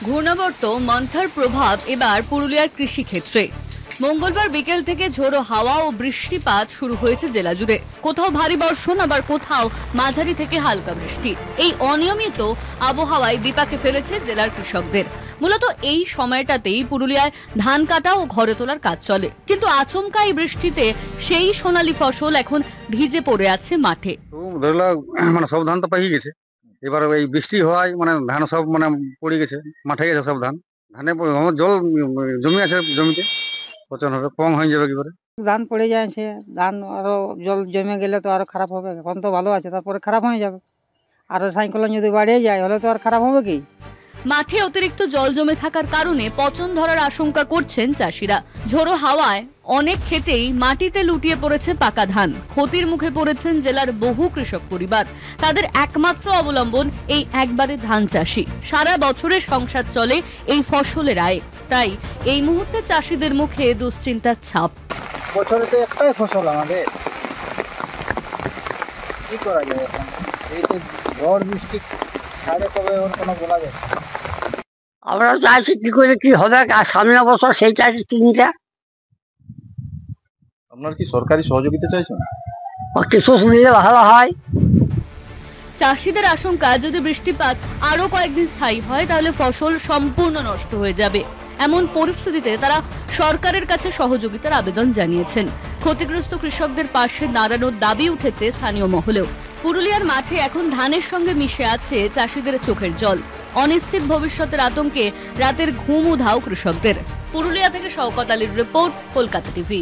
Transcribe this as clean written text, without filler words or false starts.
ঘূর্ণাবর্ত মন্থার প্রভাব এবার পুরুলিয়ার কৃষিক্ষেত্রে। মঙ্গলবার বিকেল থেকে ঝোড়ো হাওয়া ও বৃষ্টিপাত শুরু হয়েছে জেলা জুড়ে। কোথাও ভারী বর্ষণ, আবার কোথাও মাঝারি থেকে হালকা বৃষ্টি। এই অনিয়মিত আবহাওয়ায় বিপাকে ফেলেছে জেলার কৃষকদের। মূলত এই সময়টাতেই পুরুলিয়ায় ধান কাটা ও ঘরে তোলার কাজ চলে, কিন্তু আচমকা এই বৃষ্টিতে সেই সোনালী ফসল এখন ভিজে পড়ে আছে মাঠে। সব ধান তো পাই গেছে, এবার এই বৃষ্টি হওয়ায় ধান সব পড়ে গেছে, মাঠে গেছে সব ধান। ধানে জল জমি আছে, জমিতে পচন হবে, কম হয়ে যাবে কি করে। ধান পড়ে যাচ্ছে, ধান আরো জল জমে গেলে তো আরো খারাপ হবে। এখন তো ভালো আছে, তারপরে খারাপ হয়ে যাবে। আর সাইক্লোন যদি বাড়িয়ে যায় হলে তো আর খারাপ হবে কি। মাঠে অতিরিক্ত জল জমে থাকার কারণে পচন ধরার আশঙ্কা করছেন চাষিরা। ঝোড়ো হাওয়ায় অনেক ক্ষেতেই মাটিতে লুটিয়ে পড়েছে পাকা ধান। ক্ষতির মুখে পড়েছেন জেলার বহু কৃষক পরিবার। তাদের একমাত্র অবলম্বন এই একবারে ধান চাষি। সারা বছরের সংসার চলে এই ফসলের আয়ে। তাই এই মুহূর্তে চাষিদের মুখে দুশ্চিন্তার ছাপ। বছরে তো একটাই ফসল আমাদের, কি করা যায় এখন? এই তো ঝড় বৃষ্টি ছাড়ে, কবে ওর কোনো বলা যায়। আমরা চাইছি কি করে কি হবে, আর সামনে বছর সেই চাইছি চিন্তা। আপনার কি সরকারি সহযোগিতা চাইছেন? কিছু শুনলে ভালো হয়। চাষিদের আশঙ্কা, যদি বৃষ্টিপাত আরো কয়েকদিন স্থায়ী হয় তাহলে ফসল সম্পূর্ণ নষ্ট হয়ে যাবে। এমন পরিস্থিতিতে তারা সরকারের কাছে সহযোগিতার আবেদন জানিয়েছেন। ক্ষতিগ্রস্ত কৃষকদের পাশে দাঁড়ানোর দাবি উঠেছে স্থানীয় মহলেও। পুরুলিয়ার মাঠে এখন ধানের সঙ্গে মিশে আছে চাষিদের চোখের জল। অনিশ্চিত ভবিষ্যতের আতঙ্কে রাতের ঘুম উধাও কৃষকদের। পুরুলিয়া থেকে শওকত আলীর রিপোর্ট, কলকাতা টিভি।